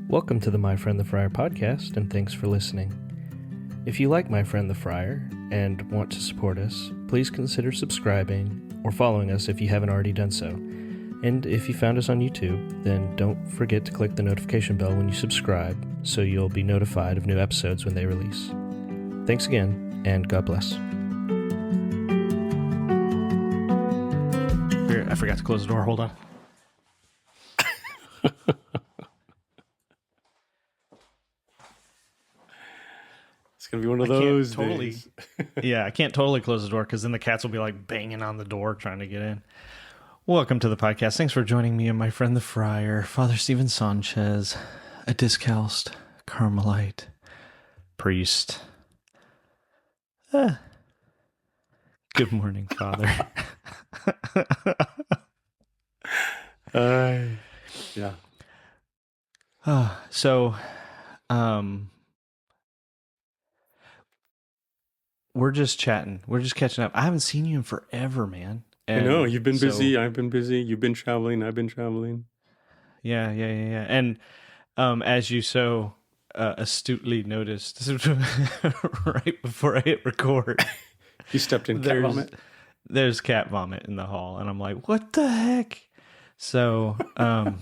Welcome to the My Friend the Friar podcast, and thanks for listening. If you like My Friend the Friar and want to support us, please consider subscribing or following us if you haven't already done so. And if you found us on YouTube, then don't forget to click the notification bell when you subscribe so you'll be notified of new episodes when they release. Thanks again, and God bless. Here, I forgot to close the door. Hold on. It's going to be one of those days. Yeah, I can't totally close the door because then the cats will be like banging on the door trying to get in. Welcome to the podcast. Thanks for joining me and my friend the Friar, Father Stephen Sanchez, a Discalced Carmelite priest. Good morning, Father. Yeah. We're just chatting. We're just catching up. I haven't seen you in forever, man. I know. You've been busy. I've been busy. You've been traveling. I've been traveling. Yeah. And as you so astutely noticed right before I hit record, You stepped in cat vomit? There's cat vomit in the hall. And I'm like, what the heck? So, oh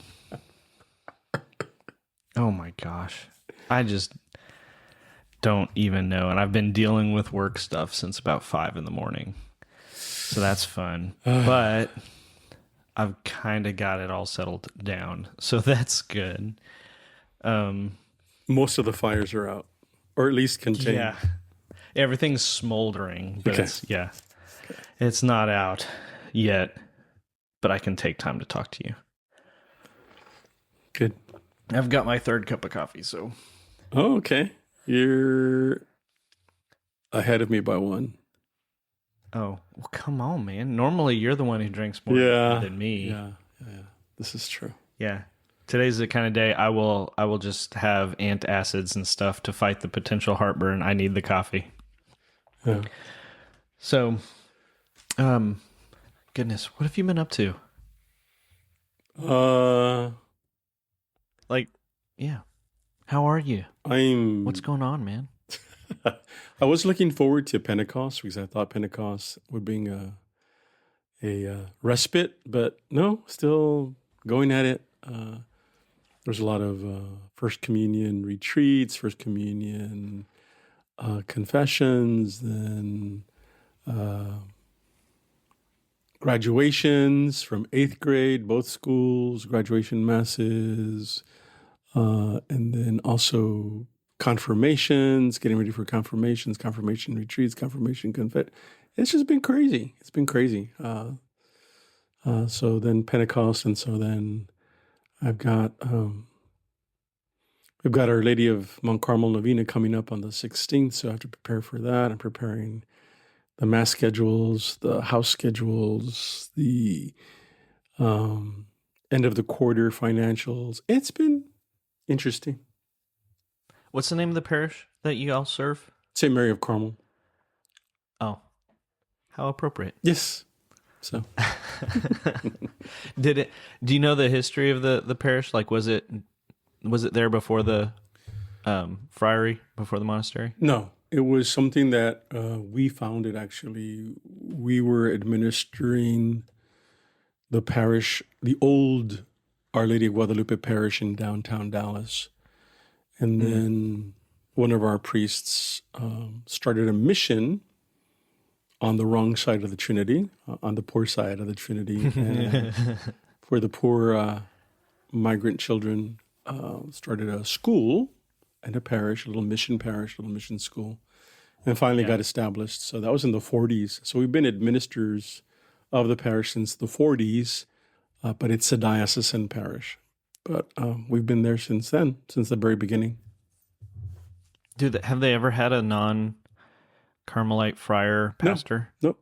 my gosh. I just don't even know. And I've been dealing with work stuff since about 5 a.m. So that's fun. But I've kind of got it all settled down. So that's good. Most of the fires are out, or at least contained. Yeah. Everything's smoldering, but Okay. It's not out yet, but I can take time to talk to you. Good. I've got my 3rd cup of coffee, so. Oh, okay. You're ahead of me by 1. Oh, well, come on, man. Normally, you're the one who drinks more than me. Yeah. This is true. Yeah. Today's the kind of day I will just have antacids and stuff to fight the potential heartburn. I need the coffee. Yeah. So, goodness, what have you been up to? Yeah. How are you? What's going on, man? I was looking forward to Pentecost because I thought Pentecost would bring a respite, but no, still going at it. There's a lot of First Communion retreats, First Communion confessions, then graduations from 8th grade, both schools, graduation masses, and then also confirmations, getting ready for confirmations, confirmation retreats, confirmation confet. It's just been crazy. It's been crazy. So then Pentecost, and so then we've got Our Lady of Mount Carmel Novena coming up on the 16th, so I have to prepare for that. I'm preparing the mass schedules, the house schedules, the end of the quarter financials. It's been interesting. What's the name of the parish that you all serve? St. Mary of Carmel. Oh, how appropriate. Yes. So do you know the history of the parish? Like, was it there before the friary, before the monastery? No, it was something that we founded, actually. We were administering the parish, the old Our Lady of Guadalupe parish in downtown Dallas. And then one of our priests started a mission on the wrong side of the Trinity, on the poor side of the Trinity, for the poor migrant children. Started a school and a parish, a little mission school, and finally got established. So that was in the 40s. So we've been administrators of the parish since the 40s, but it's a diocesan parish. But we've been there since then, since the very beginning. Have they ever had a non-Carmelite friar pastor? Nope.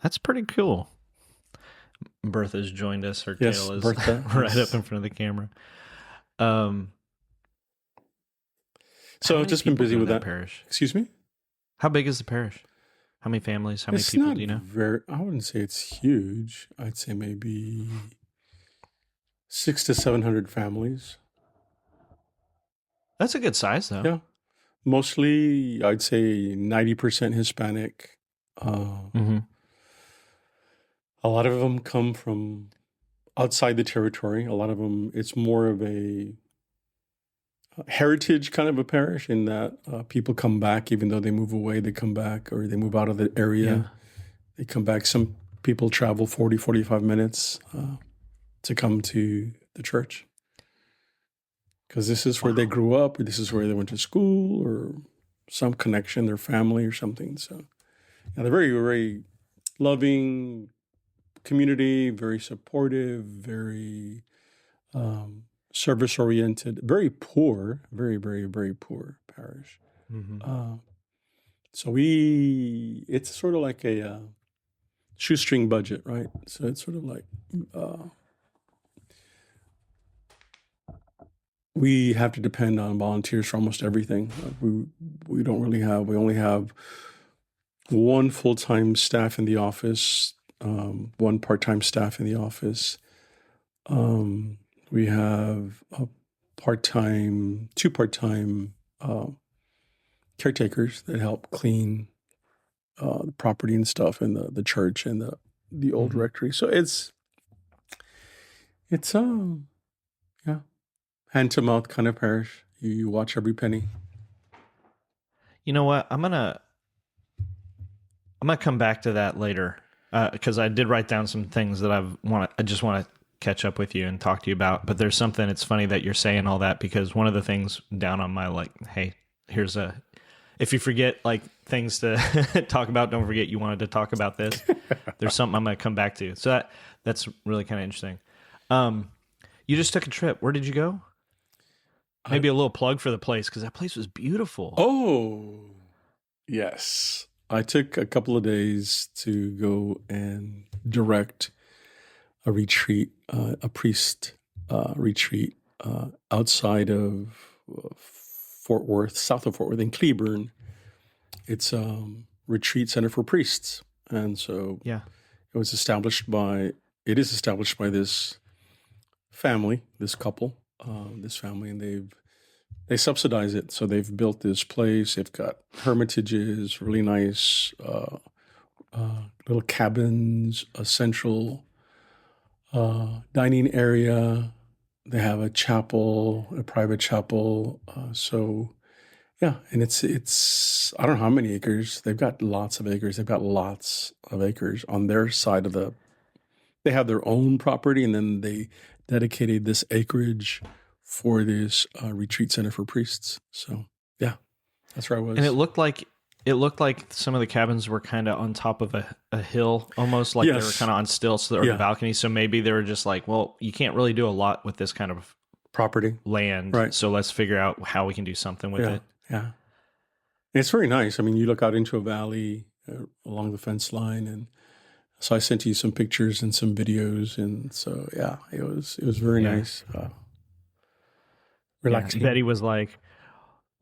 That's pretty cool. Bertha's joined us. Her Yes, tail is Bertha. right up in front of the camera. So I've just been busy with that parish. Excuse me? How big is the parish? How many families? How many It's people not do you know? I wouldn't say it's huge. I'd say maybe 600 to 700 families. That's a good size, though. Yeah. Mostly, I'd say 90% Hispanic. Mm-hmm. A lot of them come from outside the territory. A lot of them, it's more of a heritage kind of a parish in that people come back, even though they move away, they come back, or they move out of the area. They come back. Some people travel 40, 45 minutes to come to the church because this is where they grew up, or this is where they went to school, or some connection, their family or something. So yeah, they're very, very loving community, very supportive, very service-oriented, very poor, very, very, very poor parish. Mm-hmm. So it's sort of like a shoestring budget, right? So it's sort of like we have to depend on volunteers for almost everything. We don't really have. We only have one full-time staff in the office, one part-time staff in the office. We have two part-time caretakers that help clean the property and stuff, and the church and the old rectory. So it's yeah, hand to mouth kind of parish. You watch every penny. You know what? I'm gonna come back to that later because I did write down some things that I just want to catch up with you and talk to you about. But there's something. It's funny that you're saying all that because one of the things down on my hey, here's if you forget things to talk about, don't forget you wanted to talk about this. There's something I'm going to come back to. So that's really kind of interesting. You just took a trip. Where did you go? Maybe a little plug for the place because that place was beautiful. Oh, yes. I took a couple of days to go and direct a retreat, a priest retreat outside of Fort Worth, south of Fort Worth, in Cleburne. It's a retreat center for priests, and so it is established by this family, this couple, and they subsidize it. So they've built this place. They've got hermitages, really nice little cabins, a central dining area. They have a chapel, a private chapel. So yeah, and it's I don't know how many acres. They've got lots of acres. They've got lots of acres on their side of they have their own property, and then they dedicated this acreage for this retreat center for priests. So yeah, that's where I was. And it looked like some of the cabins were kind of on top of a hill, almost like they were kind of on stilts or the balcony. So maybe they were just like, well, you can't really do a lot with this kind of property land, right? So let's figure out how we can do something with it. Yeah, it's very nice. I mean, you look out into a valley along the fence line, and so I sent you some pictures and some videos, and so yeah, it was very nice, relaxing. Betty was like,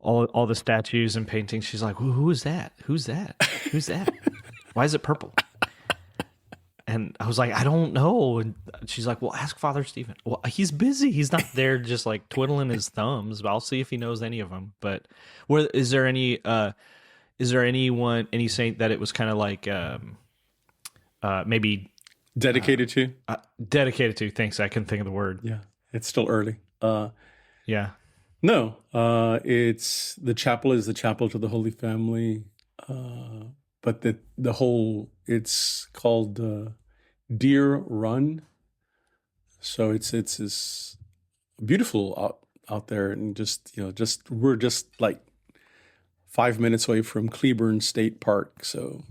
all the statues and paintings. She's like, who is that? Who's that? Who's that? Why is it purple? And I was like, I don't know. And she's like, well, ask Father Stephen. Well, he's busy. He's not there just like twiddling his thumbs. But I'll see if he knows any of them. But is there any saint that it was kind of like maybe dedicated to? Dedicated to. Thanks. I couldn't think of the word. Yeah, it's still early. Yeah. No, it's the chapel is the chapel to the Holy Family, but the whole it's called Deer Run, so it's beautiful out there, and we're just like 5 minutes away from Cleburne State Park, so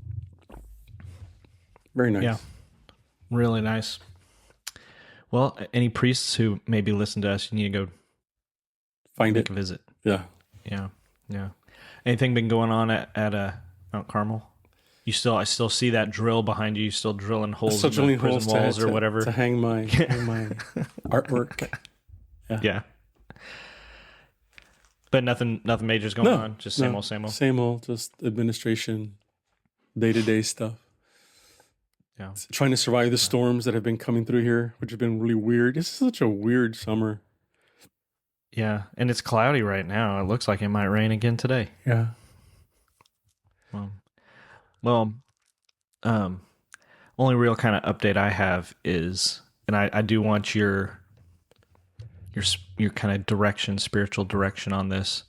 very nice. Yeah, really nice. Well, any priests who maybe listen to us, you need to go. Make a visit. Yeah. Anything been going on at Mount Carmel? I still see that drill behind you. You still drilling holes in the prison walls or whatever to hang my artwork. Yeah. But nothing major's going on. Just same old. Same old. Just administration, day-to-day stuff. Yeah. trying to survive the storms that have been coming through here, which have been really weird. This is such a weird summer. Yeah, and it's cloudy right now. It looks like it might rain again today. Yeah. Well, only real kind of update I have is, and I do want your kind of direction, spiritual direction on this,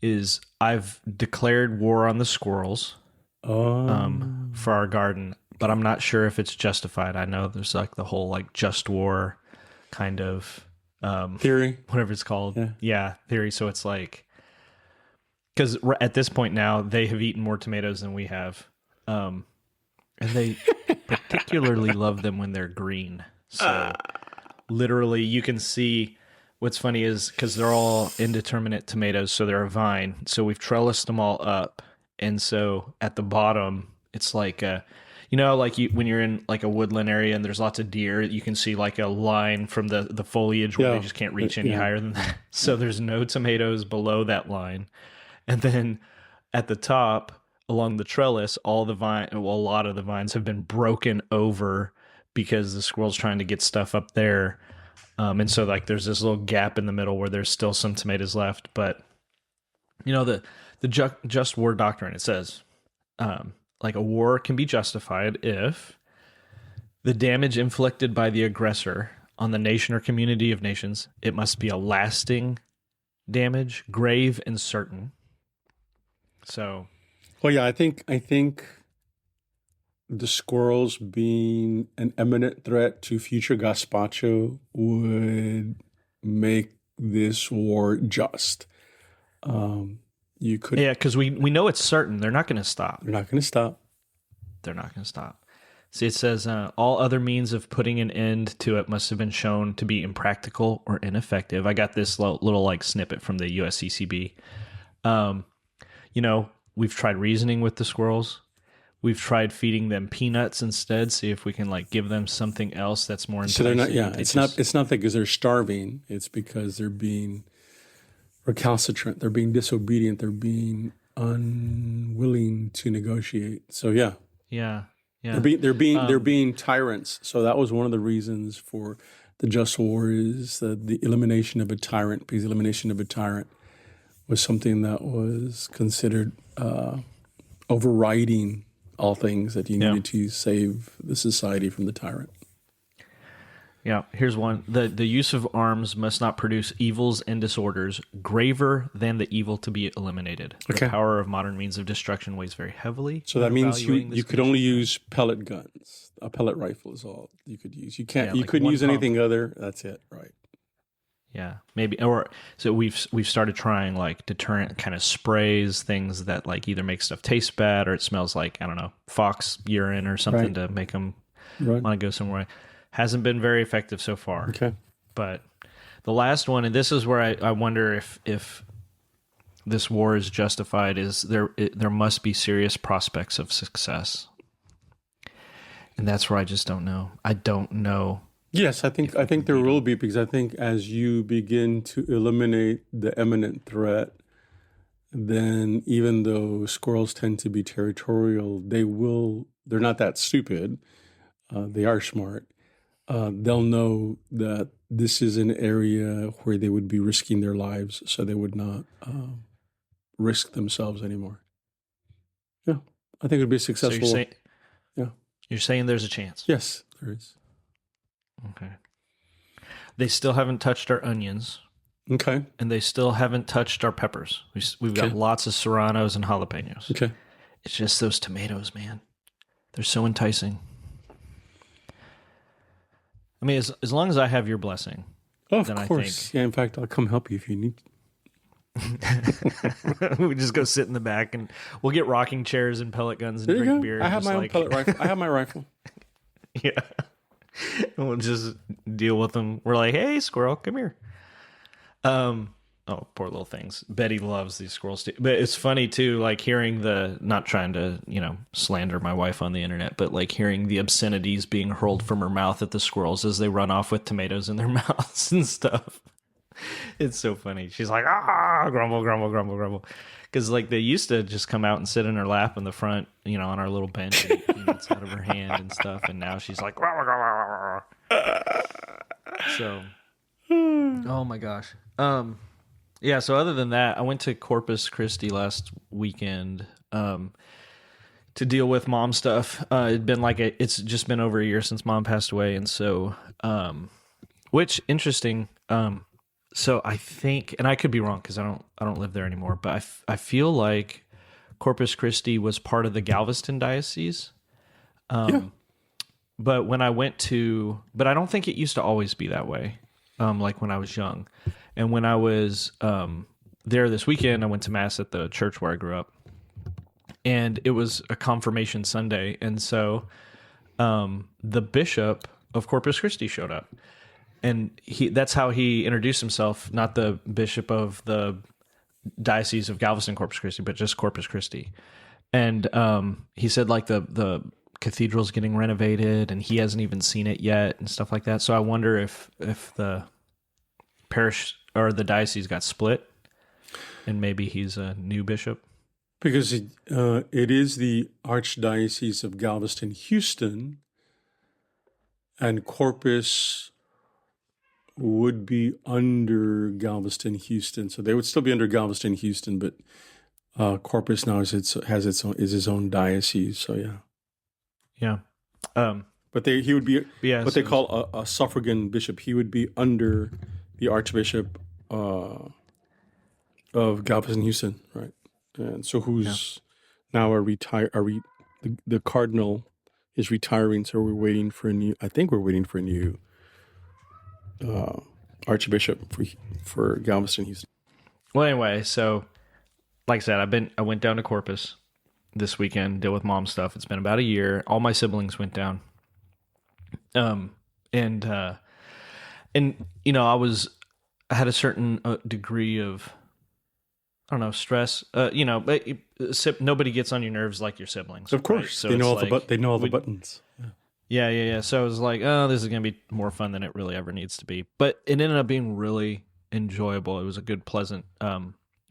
is I've declared war on the squirrels for our garden, but I'm not sure if it's justified. I know there's like the whole like just war kind of Theory. whatever it's called. Yeah. Theory. So it's like, because at this point now they have eaten more tomatoes than we have. And they particularly love them when they're green. So literally you can see, what's funny is because they're all indeterminate tomatoes, so they're a vine. So we've trellised them all up. And so at the bottom, it's like like when you're in like a woodland area and there's lots of deer, you can see like a line from the foliage where they just can't reach any higher than that. So there's no tomatoes below that line. And then at the top, along the trellis, a lot of the vines have been broken over because the squirrel's trying to get stuff up there. And so like there's this little gap in the middle where there's still some tomatoes left. But, the just war doctrine, it says, like a war can be justified if the damage inflicted by the aggressor on the nation or community of nations, it must be a lasting damage, grave and certain. So, well, yeah, I think the squirrels being an imminent threat to future gazpacho would make this war just. You could, because we know it's certain they're not going to stop. They're not going to stop. They're not going to stop. See, it says all other means of putting an end to it must have been shown to be impractical or ineffective. I got this little like snippet from the USCCB. We've tried reasoning with the squirrels. We've tried feeding them peanuts instead. See if we can like give them something else that's more enticing. So they're not. Yeah, it's not that because they're starving. It's because they're being recalcitrant. They're being disobedient. They're being unwilling to negotiate. So yeah. They're being tyrants. So that was one of the reasons for the just war is the elimination of a tyrant. Because the elimination of a tyrant was something that was considered overriding all things, that you needed to save the society from the tyrant. Yeah, here's one. The use of arms must not produce evils and disorders graver than the evil to be eliminated. Okay. The power of modern means of destruction weighs very heavily. So that means you could only use pellet guns. A pellet rifle is all you could use. You can't. You couldn't use anything other. That's it. Right. Yeah, maybe. So we've started trying like deterrent kind of sprays, things that like either make stuff taste bad or it smells like, I don't know, fox urine or something to make them want to go somewhere. Hasn't been very effective so far. Okay. But the last one, and this is where I wonder if this war is justified, is there must be serious prospects of success. And that's where I just don't know. I don't know. Yes, I think there will be, because I think as you begin to eliminate the imminent threat, then even though squirrels tend to be territorial, they're not that stupid. They are smart. They'll know that this is an area where they would be risking their lives, so they would not risk themselves anymore. Yeah, I think it would be successful. So you're saying there's a chance? Yes, there is. Okay. They still haven't touched our onions. Okay. And they still haven't touched our peppers. We've got lots of serranos and jalapenos. Okay. It's just those tomatoes, man. They're so enticing. I mean, as long as I have your blessing. Oh, of course. Yeah, in fact, I'll come help you if you need. We just go sit in the back and we'll get rocking chairs and pellet guns and drink beer. I have my own pellet rifle. I have my rifle. Yeah. And we'll just deal with them. We're like, hey, squirrel, come here. Oh, poor little things. Betty loves these squirrels too. But it's funny too, like hearing not trying to, slander my wife on the internet, but like hearing the obscenities being hurled from her mouth at the squirrels as they run off with tomatoes in their mouths and stuff. It's so funny. She's like, grumble, grumble, grumble, grumble. Because like they used to just come out and sit in her lap in the front, on our little bench and eat peanuts out of her hand and stuff. And now she's like, so, oh my gosh. Yeah. So other than that, I went to Corpus Christi last weekend to deal with mom stuff. It'd been it's just been over a year since mom passed away, and so, which interesting. So I think, and I could be wrong because I don't live there anymore, but I feel like Corpus Christi was part of the Galveston diocese. Yeah. But when I but I don't think it used to always be that way. Like when I was young, and when I was there this weekend, I went to mass at the church where I grew up, and it was a confirmation Sunday, and so the bishop of Corpus Christi showed up. And that's how he introduced himself, not the bishop of the Diocese of Galveston, Corpus Christi, but just Corpus Christi. And he said like the cathedral's getting renovated and he hasn't even seen it yet and stuff like that. So I wonder if the parish or the diocese got split and maybe he's a new bishop. Because it is the Archdiocese of Galveston, Houston, and Corpus would be under Galveston, Houston. So they would still be under Galveston, Houston, but Corpus now is his own diocese. So yeah. But he would be what they call a suffragan bishop. He would be under the Archbishop of Galveston, Houston, right? And so who's now the cardinal is retiring. So we're waiting for a new. I think we're waiting for a new Archbishop for Galveston, Houston. Well, anyway, so like I said, I went down to Corpus this weekend, deal with mom stuff. It's been about a year. All my siblings went down. And I had a certain degree of, I don't know, stress. Nobody gets on your nerves like your siblings. Of course, right? So they know all the buttons. Yeah. So I was like, oh, this is going to be more fun than it really ever needs to be. But it ended up being really enjoyable. It was a good, pleasant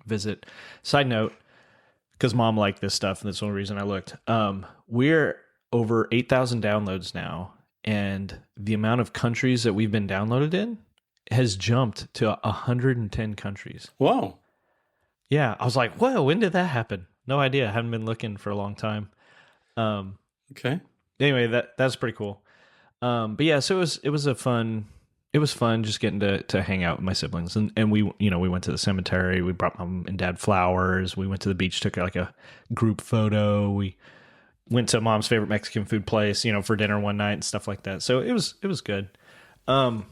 visit. Side note, because mom liked this stuff, and that's the only reason I looked. We're over 8,000 downloads now, and the amount of countries that we've been downloaded in has jumped to 110 countries. Wow. Yeah, I was like, whoa, when did that happen? No idea. I haven't been looking for a long time. Okay. Anyway, that's pretty cool. But yeah, so it was fun just getting to hang out with my siblings. And we went to the cemetery. We brought mom and dad flowers. We went to the beach, took like a group photo. We went to mom's favorite Mexican food place, for dinner one night and stuff like that. So it was good. I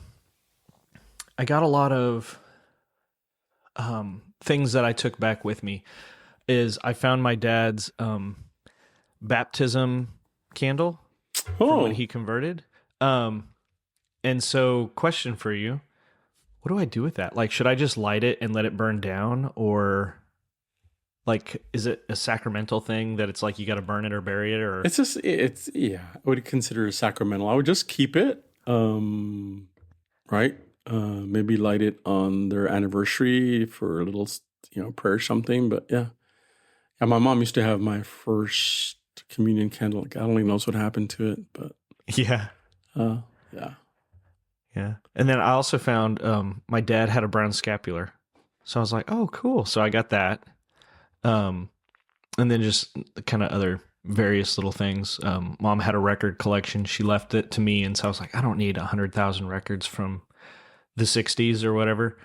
got a lot of things that I took back with me. Is I found my dad's baptism candle from when he converted. And so question for you, what do I do with that? Like, should I just light it and let it burn down? Or like, is it a sacramental thing that it's like, you got to burn it or bury it? Or I would consider it sacramental. I would just keep it, right? Maybe light it on their anniversary for a little, prayer or something. But yeah, my mom used to have my first communion candle. God only knows what happened to it, but yeah. And then I also found my dad had a brown scapular, so I was like, oh, cool. So I got that, and then just kind of other various little things. Mom had a record collection. She left it to me, and so I was like, I don't need 100,000 records from the 60s or whatever.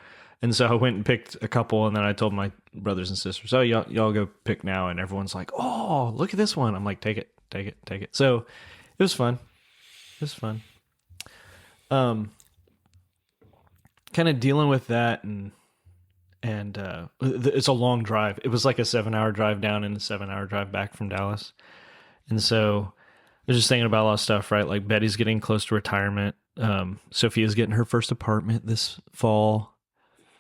And so I went and picked a couple, and then I told my brothers and sisters, oh, y'all go pick now. And everyone's like, oh, look at this one. I'm like, take it. So it was fun. Kind of dealing with that, and it's a long drive. It was like a 7-hour drive down and a 7-hour drive back from Dallas. And so I was just thinking about a lot of stuff, right? Like Betty's getting close to retirement. Sophia's getting her first apartment this fall.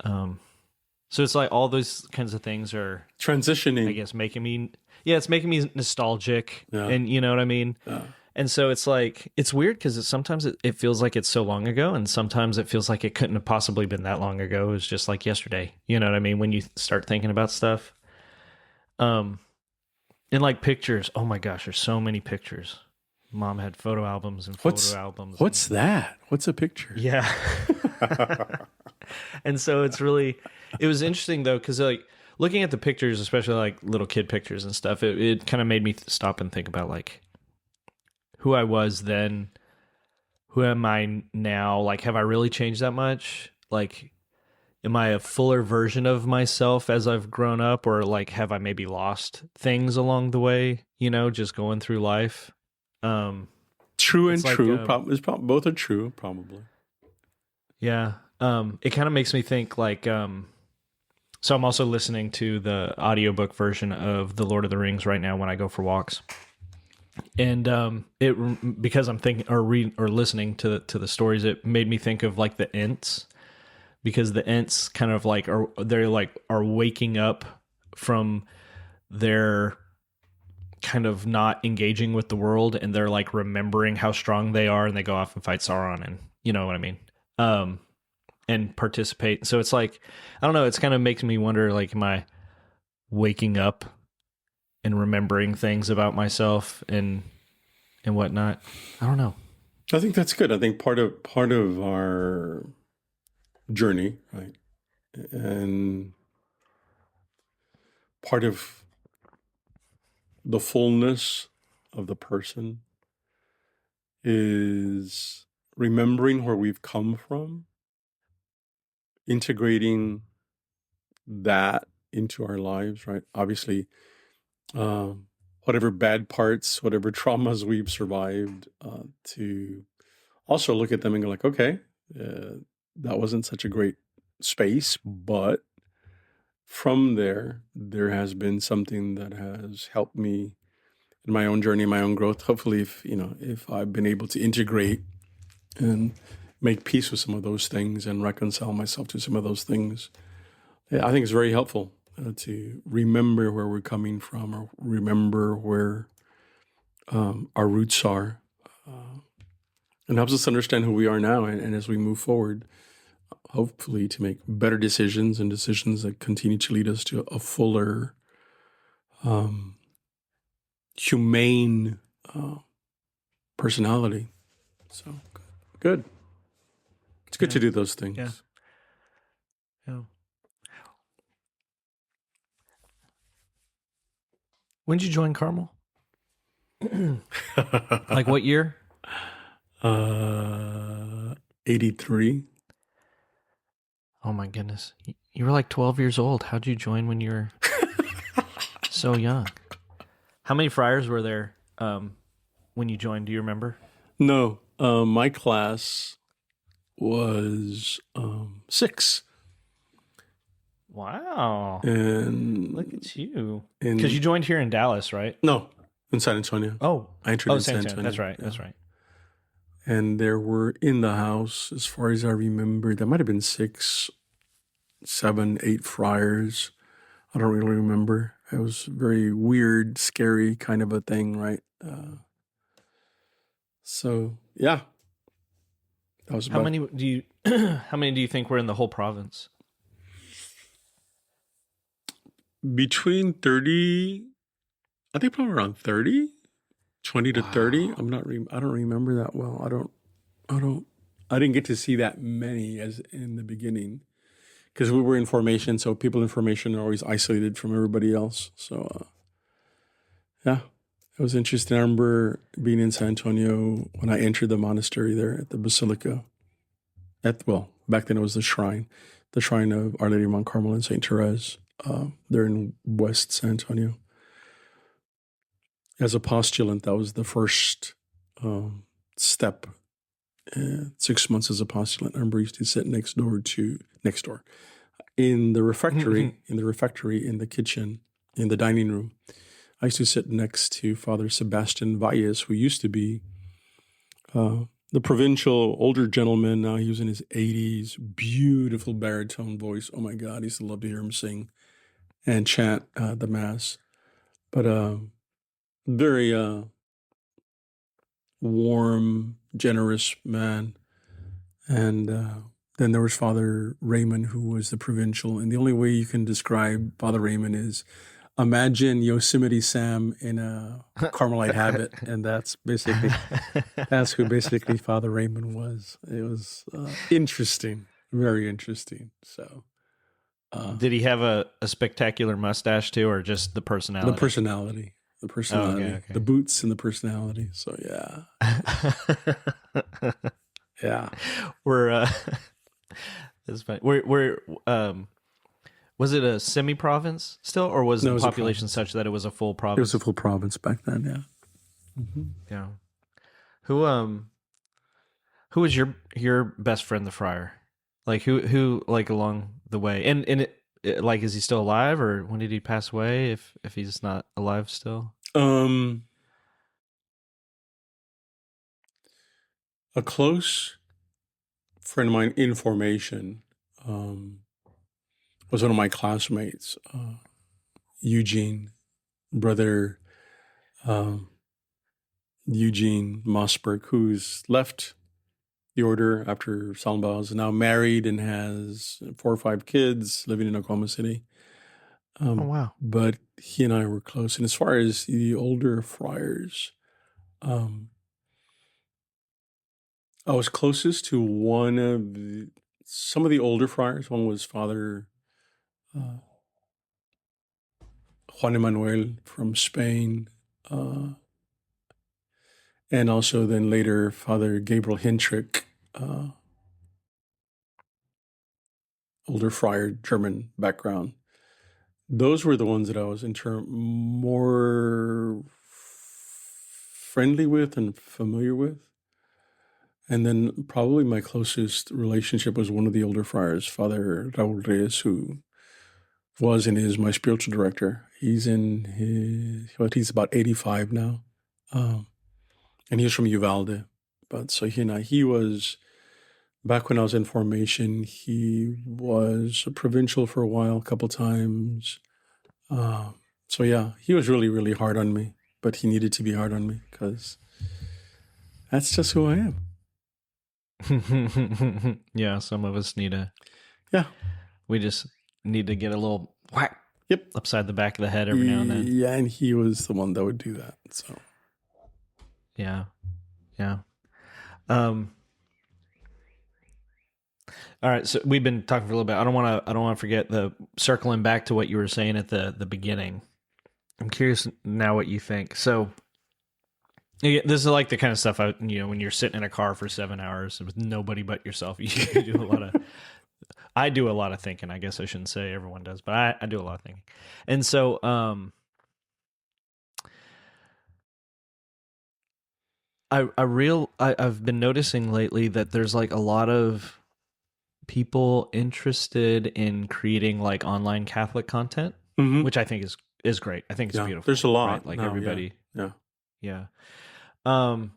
So it's like all those kinds of things are transitioning, I guess, it's making me nostalgic, and you know what I mean? And so it's like, it's weird because sometimes it feels like it's so long ago, and sometimes it feels like it couldn't have possibly been that long ago. It was just like yesterday. You know what I mean? When you start thinking about stuff. And like pictures. Oh my gosh, there's so many pictures. Mom had photo albums and photo albums. What's that? What's a picture? Yeah. And so it was interesting though, because like looking at the pictures, especially like little kid pictures and stuff, it kind of made me stop and think about like who I was then, who am I now? Like, have I really changed that much? Like, am I a fuller version of myself as I've grown up, or like have I maybe lost things along the way? You know, just going through life. True and like, true. Both are true, probably. Yeah. It kind of makes me think like, so I'm also listening to the audiobook version of The Lord of the Rings right now when I go for walks. And because I'm thinking or listening to the stories, it made me think of like the Ents, because the Ents kind of like are waking up from their kind of not engaging with the world, and they're like remembering how strong they are, and they go off and fight Sauron, and you know what I mean, and participate. So it's like, I don't know, it's kind of makes me wonder, like, am I waking up and remembering things about myself and whatnot? I don't know. I think that's good. I think part of our journey, right, and part of the fullness of the person is remembering where we've come from, integrating that into our lives, right? Obviously, whatever bad parts, whatever traumas we've survived, to also look at them and go like, okay, that wasn't such a great space, but from there has been something that has helped me in my own journey, my own growth. Hopefully, if I've been able to integrate and make peace with some of those things and reconcile myself to some of those things, I think it's very helpful to remember where we're coming from, or remember where our roots are, and helps us understand who we are now, and as we move forward, hopefully to make better decisions, and decisions that continue to lead us to a fuller, humane personality. So good. It's good to do those things. Yeah. When did you join Carmel? Like what year? 83. Oh my goodness. You were like 12 years old. How'd you join when you were so young? How many friars were there when you joined? Do you remember? No. My class was 6. Wow. And look at you. Because you joined here in Dallas, right? No, in San Antonio. Oh. I entered in San Antonio. That's right. Yeah. That's right. And there were in the house, as far as I remember, there might have been 6, 7, 8 friars. I don't really remember. It was very weird, scary kind of a thing, right? So yeah, that was about. How many do you think were in the whole province? Between 30, I think probably around 30, 20 to 30. I don't remember that well. I didn't get to see that many as in the beginning, because we were in formation. So people in formation are always isolated from everybody else. So, yeah, it was interesting. I remember being in San Antonio when I entered the monastery there at the Basilica. Back then it was the shrine of Our Lady of Mount Carmel and St. Thérèse. They're in West San Antonio. As a postulant, that was the first step. 6 months as a postulant. I remember I used to sit next door in the refectory, in the kitchen, in the dining room. I used to sit next to Father Sebastian Valles, who used to be the provincial older gentleman. Now he was in his 80s, beautiful baritone voice. Oh my God, I used to love to hear him sing and chant the Mass. But very warm, generous man. And then there was Father Raymond, who was the provincial. And the only way you can describe Father Raymond is imagine Yosemite Sam in a Carmelite habit. And that's who basically Father Raymond was. It was interesting, very interesting. So. Did he have a spectacular mustache too, or just the personality? The personality. Oh, okay. The boots and the personality. So yeah. Yeah. We're that's funny. We're was it a semi-province still, or was the population such that it was a full province? It was a full province back then, yeah. Mm-hmm. Yeah. Who was your best friend, the friar? Like who like along the way, and like, is he still alive, or when did he pass away? If he's not alive still, a close friend of mine in formation was one of my classmates, Eugene, brother Eugene Mossberg, who's left the order after Salmbaugh's, now married and has 4 or 5 kids living in Oklahoma City. Oh, wow. But he and I were close. And as far as the older friars, I was closest to some of the older friars. One was Father Juan Emanuel from Spain, and also then later Father Gabriel Hintrick, older friar, German background. Those were the ones that I was more friendly with and familiar with. And then probably my closest relationship was one of the older friars, Father Raul Reyes, who was and is my spiritual director. He's he's about 85 now. And he was from Uvalde. But so he was, back when I was in formation, he was a provincial for a while, a couple times. So yeah, he was really, really hard on me, but he needed to be hard on me because that's just who I am. Yeah, some of us need Yeah. We just need to get a little whack. Yep. Upside the back of the head every now and then. Yeah, and he was the one that would do that. So. Yeah. All right, so we've been talking for a little bit. I don't want to forget circling back to what you were saying at the beginning. I'm curious now what you think. So this is like the kind of stuff when you're sitting in a car for 7 hours with nobody but yourself, you do a lot of. I do a lot of thinking. I guess I shouldn't say everyone does, but I do a lot of thinking. And so, I've been noticing lately that there's like a lot of people interested in creating like online Catholic content, which I think is great. I think it's beautiful. There's a lot, right? Like everybody. Yeah. And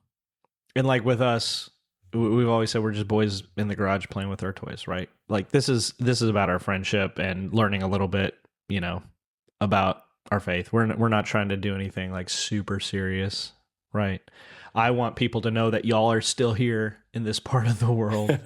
like with us, we've always said we're just boys in the garage playing with our toys, right? Like this is about our friendship and learning a little bit, about our faith. We're not trying to do anything like super serious, right? I want people to know that y'all are still here in this part of the world.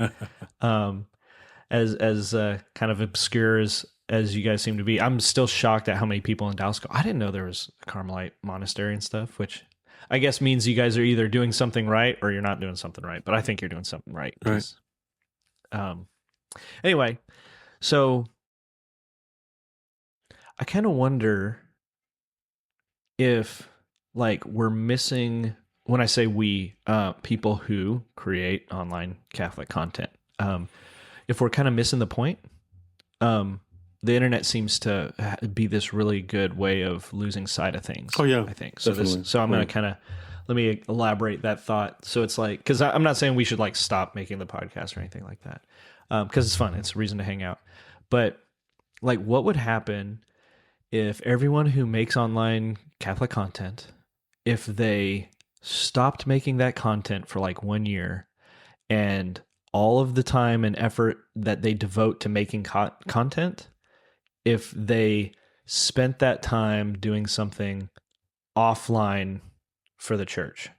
As kind of obscure as you guys seem to be, I'm still shocked at how many people in Dallas go, I didn't know there was a Carmelite monastery and stuff, which I guess means you guys are either doing something right or you're not doing something right. But I think you're doing something right. Right. Anyway, so I kind of wonder if like we're missing, when I say we, people who create online Catholic content, if we're kind of missing the point. The internet seems to be this really good way of losing sight of things. Oh yeah, I think so. Definitely. So I'm going to let me elaborate that thought. So it's like, because I'm not saying we should like stop making the podcast or anything like that, because it's fun. It's a reason to hang out. But like, what would happen if everyone who makes online Catholic content, if they stopped making that content for like 1 year, and all of the time and effort that they devote to making content, if they spent that time doing something offline for the church,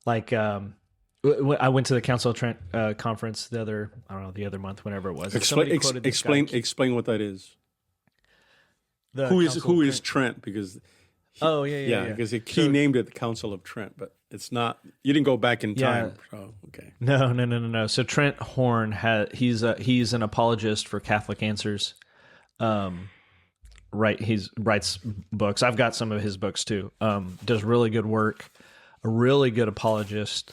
like I went to the Council of Trent conference the other month, whenever it was. Explain what that is. Who is Trent? Because because he named it the Council of Trent, but it's not. You didn't go back in time. So, okay. No. So Trent Horn he's an apologist for Catholic Answers. He writes books. I've got some of his books too. Does really good work. A really good apologist.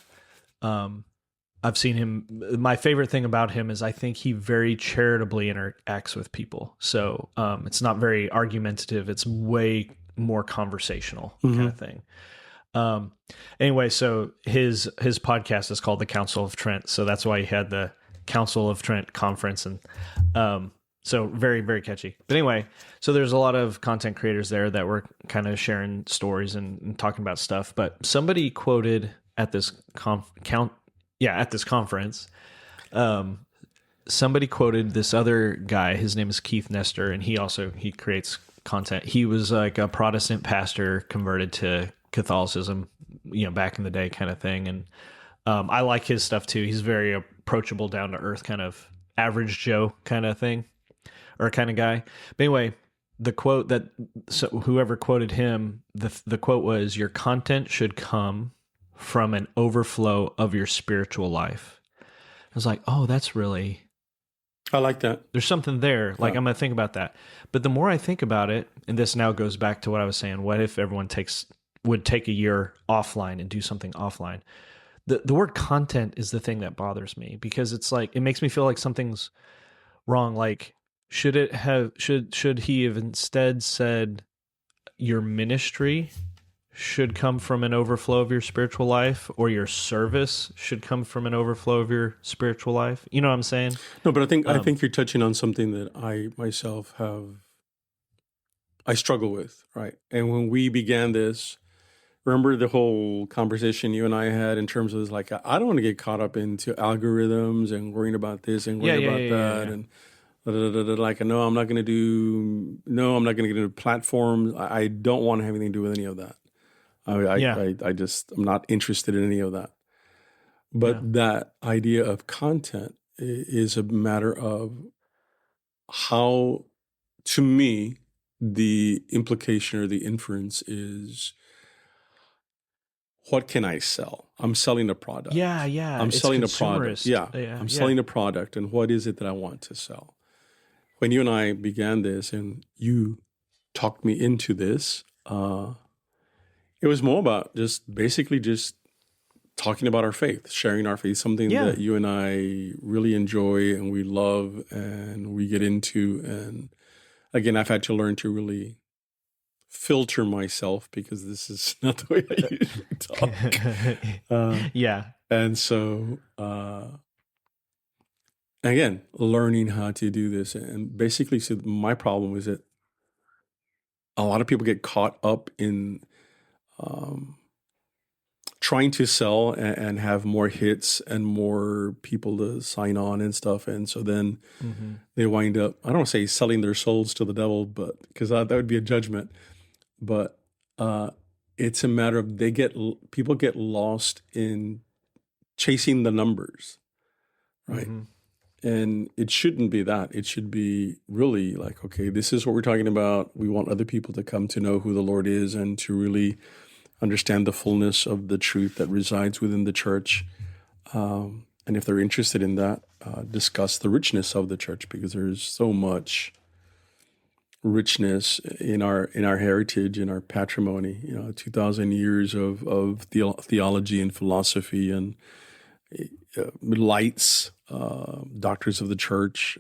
I've seen him. My favorite thing about him is I think he very charitably interacts with people. So it's not very argumentative. It's way more conversational kind of thing. Anyway, so his podcast is called the Council of Trent. So that's why he had the Council of Trent conference. And so very, very catchy. But anyway, so there's a lot of content creators there that were kind of sharing stories and talking about stuff. But somebody quoted at this conference, somebody quoted this other guy. His name is Keith Nestor, and he creates content. He was like a Protestant pastor converted to Catholicism, back in the day kind of thing. And I like his stuff too. He's very approachable, down to earth, kind of average Joe kind of thing, or kind of guy. But anyway, the quote whoever quoted him, the quote was, "Your content should come from an overflow of your spiritual life." I was like, oh, that's really... I like that. There's something there. Like, I'm going to think about that. But the more I think about it, and this now goes back to what I was saying, what if everyone would take a year offline and do something offline? The word content is the thing that bothers me, because it's like, it makes me feel like something's wrong. Like, should he have instead said your ministry should come from an overflow of your spiritual life, or your service should come from an overflow of your spiritual life? You know what I'm saying? No, but I think you're touching on something that I myself I struggle with, right? And when we began this, remember the whole conversation you and I had in terms of like, I don't want to get caught up into algorithms and worrying about this and worrying about that. And like, no, I'm not going to get into platforms. I don't want to have anything to do with any of that. I'm not interested in any of that. But that idea of content is a matter of how, to me, the implication or the inference is, what can I sell? I'm selling a product. I'm selling a product. I'm selling a product. And what is it that I want to sell? When you and I began this and you talked me into this, it was more about basically talking about our faith, sharing our faith, something that you and I really enjoy and we love and we get into. And again, I've had to learn to really filter myself, because this is not the way I usually talk. And so, again, learning how to do this. And basically, so my problem is that a lot of people get caught up in trying to sell and have more hits and more people to sign on and stuff. And so then they wind up, I don't want to say selling their souls to the devil, but because that would be a judgment. But it's a matter of people get lost in chasing the numbers, right? And it shouldn't be that. It should be really like, okay, this is what we're talking about. We want other people to come to know who the Lord is and to really understand the fullness of the truth that resides within the church. And if they're interested in that, discuss the richness of the church, because there's so much richness in our heritage, in our patrimony. 2,000 years of theology and philosophy and lights, doctors of the church,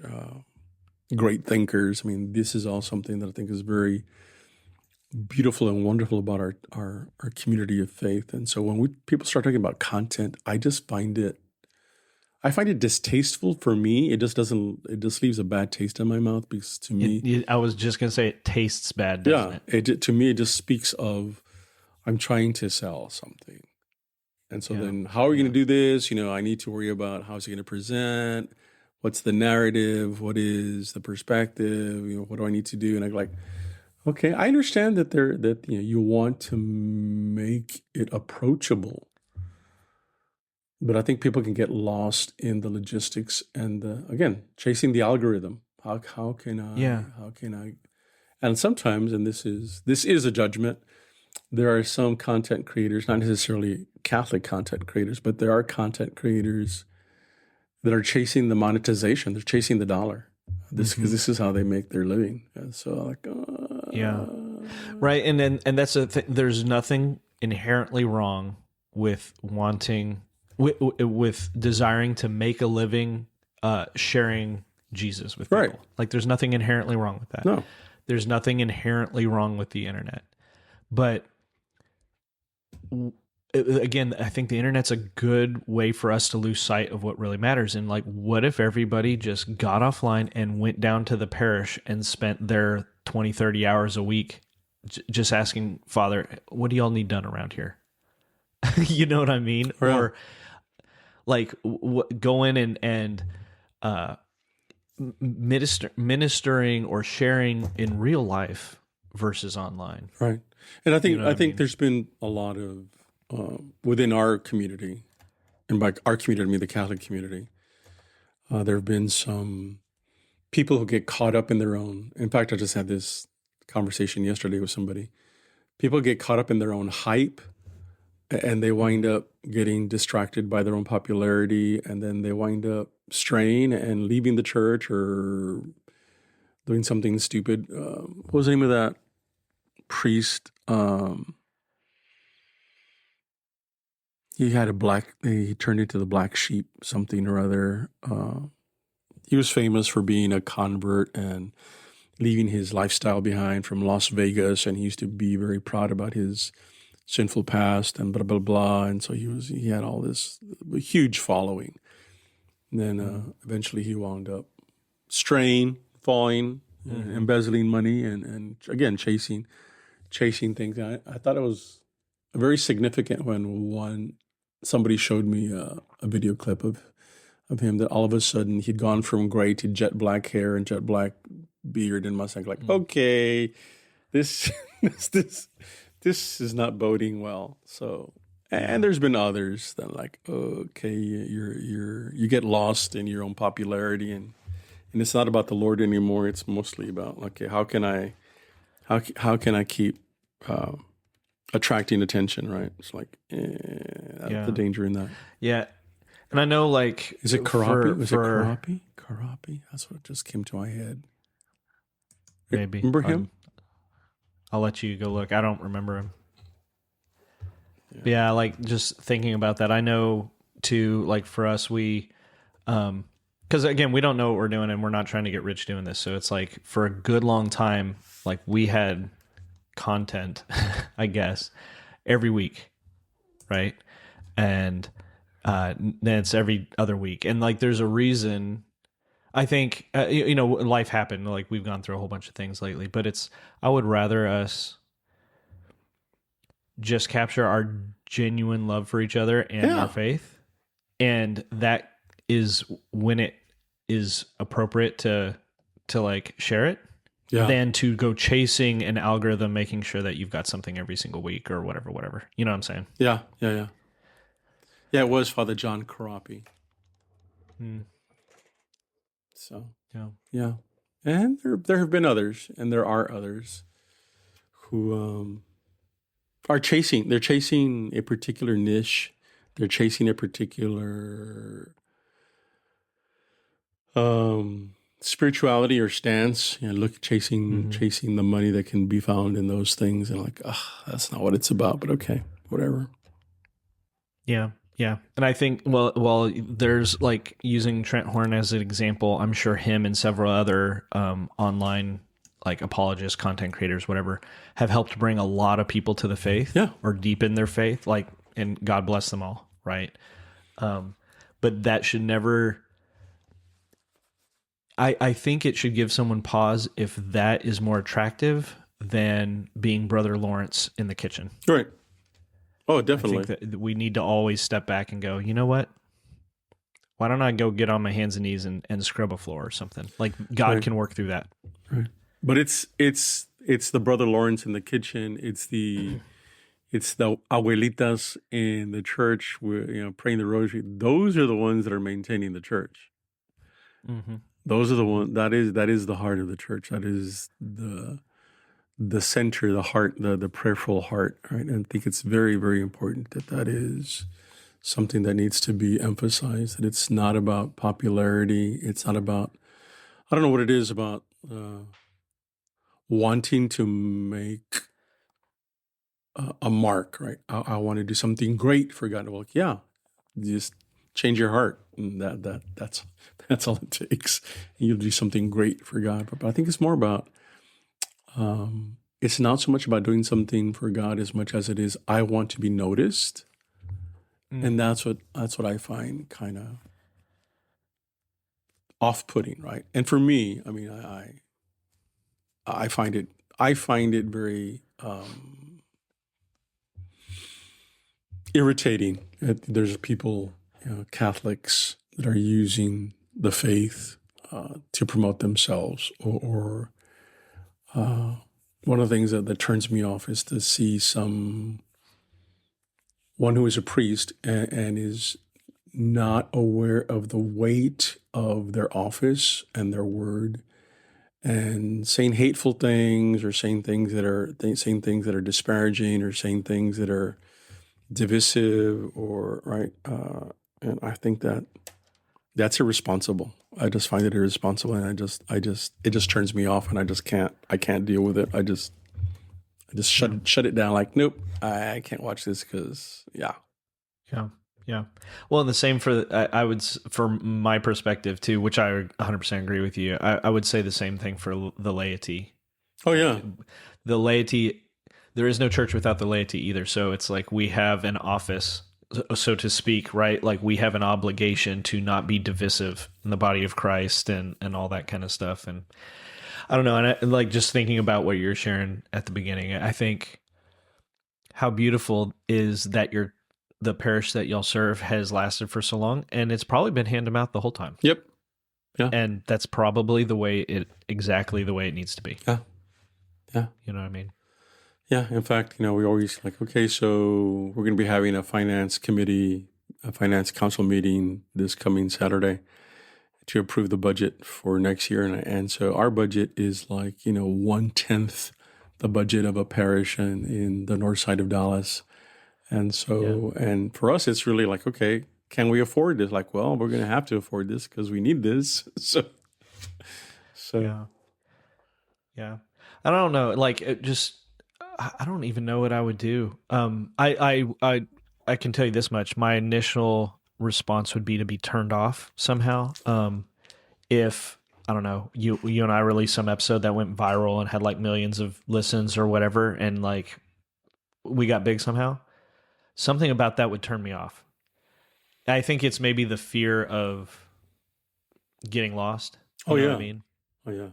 great thinkers. I mean, this is all something that I think is very beautiful and wonderful about our community of faith. And so when people start talking about content, I find it distasteful for me. It just leaves a bad taste in my mouth, because to me, I was just going to say, it tastes bad, doesn't it? To me, it just speaks of, I'm trying to sell something. And so then how are we going to do this? I need to worry about how's he going to present? What's the narrative? What is the perspective? What do I need to do? And I'm like, okay, I understand that you want to make it approachable. But I think people can get lost in the logistics and again, chasing the algorithm. How can I? Yeah. How can I? And sometimes, and this is a judgment. There are some content creators, not necessarily Catholic content creators, but there are content creators that are chasing the monetization. They're chasing the dollar. Because this is how they make their living. And so, like, Yeah. Right. And that's the thing. There's nothing inherently wrong with wanting, with desiring to make a living, sharing Jesus with people. Right. Like, there's nothing inherently wrong with that. No. There's nothing inherently wrong with the internet. But again, I think the internet's a good way for us to lose sight of what really matters. And like, what if everybody just got offline and went down to the parish and spent their 20, 30 hours a week just asking, Father, what do y'all need done around here? You know what I mean? Right. Or like go in and ministering or sharing in real life versus online. Right. And I think You know what I mean? there's been a lot of within our community, and by our community I mean the Catholic community. There have been some people who get caught up in their own. In fact, I just had this conversation yesterday with somebody. People get caught up in their own hype, and they wind up getting distracted by their own popularity, and then they wind up straying and leaving the church or doing something stupid. What was the name of that priest? He had he turned into the black sheep, something or other. He was famous for being a convert and leaving his lifestyle behind from Las Vegas, and he used to be very proud about his sinful past and blah blah blah. And so he had all this huge following. And then eventually he wound up straying, falling, embezzling money, and again chasing things. I thought it was very significant when somebody showed me a video clip of him that all of a sudden he'd gone from gray to jet black hair and jet black beard, and must think like, okay, this is not boding well. So, and there's been others that like, okay, you get lost in your own popularity, and it's not about the Lord anymore. It's mostly about, okay, how can I keep attracting attention, right? It's like, that's the danger in that. Yeah. And I know, like, Is it Karapi? Was it Karapi? Karapi? That's what just came to my head. Maybe. Remember him? I'll let you go look. I don't remember him. Yeah, like, just thinking about that, I know, too, like, for us, we, because, again, we don't know what we're doing, and we're not trying to get rich doing this, so it's like, for a good long time, like, we had content, I guess, every week, right? And then it's every other week. And like, there's a reason, I think, life happened. Like, we've gone through a whole bunch of things lately, but I would rather us just capture our genuine love for each other and our faith. And that is when it is appropriate to like share it. Yeah. Than to go chasing an algorithm, making sure that you've got something every single week or whatever. You know what I'm saying? Yeah. Yeah, it was Father John Karapi. So, yeah. And there have been others, and there are others who are chasing. They're chasing a particular niche. They're chasing a particular spirituality or stance, chasing the money that can be found in those things, and like, that's not what it's about, but okay, whatever. Yeah. And I think, well, there's like, using Trent Horn as an example, I'm sure him and several other online, like, apologists, content creators, whatever, have helped bring a lot of people to the faith, or deepen their faith, like, and God bless them all, right? But that should never, I think it should give someone pause if that is more attractive than being Brother Lawrence in the kitchen. Right. Oh, definitely. I think that we need to always step back and go, you know what? Why don't I go get on my hands and knees and scrub a floor or something? Like, God can work through that. Right. But it's the Brother Lawrence in the kitchen. It's it's the abuelitas in the church, praying the rosary. Those are the ones that are maintaining the church. Mm-hmm. Those are the ones that is the heart of the church. That is the center, the heart, the prayerful heart. Right, and I think it's very, very important that is something that needs to be emphasized. That it's not about popularity. It's not about, I don't know what it is about wanting to make a mark, right? I want to do something great for God. Well, yeah, just change your heart, and that's all it takes. And you'll do something great for God. But I think it's more about, it's not so much about doing something for God as much as it is, I want to be noticed. And that's what I find kind of off-putting, right? And for me, I mean, I find it very irritating. There's people, Catholics, that are using the faith to promote themselves, or one of the things that turns me off is to see one who is a priest and is not aware of the weight of their office and their word, and saying hateful things, or saying things that are disparaging, or saying things that are divisive, or right. And I think that's irresponsible. I just find it irresponsible, and it just turns me off, and I can't deal with it. I just shut it down. Like, nope, I can't watch this because Yeah. Well, and the same I would, from my perspective too, which I 100% agree with you. I would say the same thing for the laity. Oh yeah, the laity. There is no church without the laity either. So it's like we have an office, so to speak, right? Like we have an obligation to not be divisive in the body of Christ and all that kind of stuff. And I don't know. And like just thinking about what you're sharing at the beginning, I think how beautiful is that the parish that y'all serve has lasted for so long, and it's probably been hand to mouth the whole time. Yep. Yeah. And that's probably exactly the way it needs to be. Yeah. Yeah. You know what I mean? Yeah. In fact, we always like, okay, so we're going to be having a finance council meeting this coming Saturday to approve the budget for next year. And so our budget is like, 1/10 the budget of a parish in the north side of Dallas. And so, and for us, it's really like, okay, can we afford this? Like, well, we're going to have to afford this because we need this. So yeah. I don't know. Like, I don't even know what I would do. I can tell you this much. My initial response would be to be turned off somehow. If, I don't know, you and I released some episode that went viral and had like millions of listens or whatever, and like we got big somehow, something about that would turn me off. I think it's maybe the fear of getting lost. You know what I mean? Oh yeah.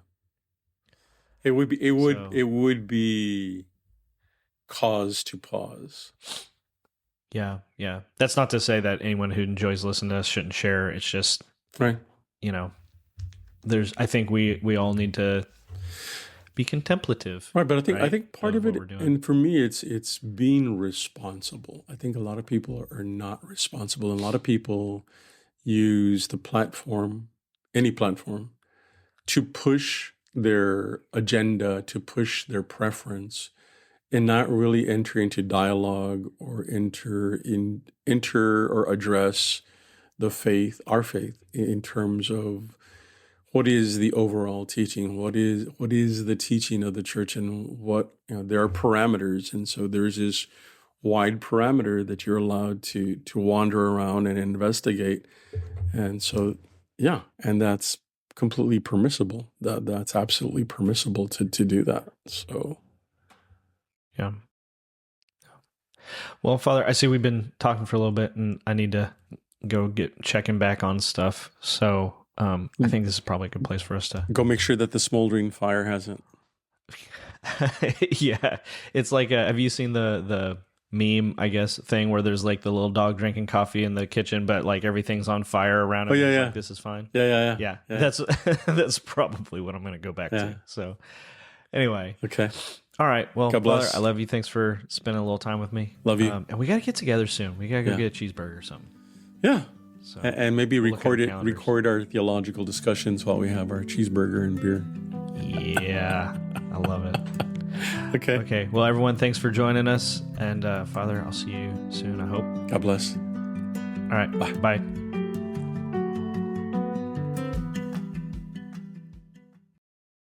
It would be cause to pause. Yeah. That's not to say that anyone who enjoys listening to us shouldn't share. It's just, right. I think we all need to be contemplative. Right, but I think part of it, and for me, it's being responsible. I think a lot of people are not responsible, and a lot of people use the platform, any platform, to push their agenda, to push their preference, and not really enter into dialogue or enter or address our faith in terms of what is the overall teaching, what is the teaching of the church, and what there are parameters, and so there's this wide parameter that you're allowed to wander around and investigate, and so and that's completely permissible. That's absolutely permissible to do that. So. Yeah. Well, Father, I see we've been talking for a little bit, and I need to go checking back on stuff. So I think this is probably a good place for us to go make sure that the smoldering fire hasn't. Yeah, it's like have you seen the meme, I guess, thing where there's like the little dog drinking coffee in the kitchen, but like everything's on fire around it? Yeah. Like, this is fine. Yeah. That's that's probably what I'm going to go back to. So. Anyway, okay. All right. Well, God Father, bless. I love you. Thanks for spending a little time with me. Love you. And we got to get together soon. We got to go Yeah. get a cheeseburger or something. Yeah. So And maybe we'll look at record calendars. record our theological discussions while we have our cheeseburger and beer. Yeah. I love it. Okay. Okay. Well, everyone, thanks for joining us. And Father, I'll see you soon, I hope. God bless. All right. Bye.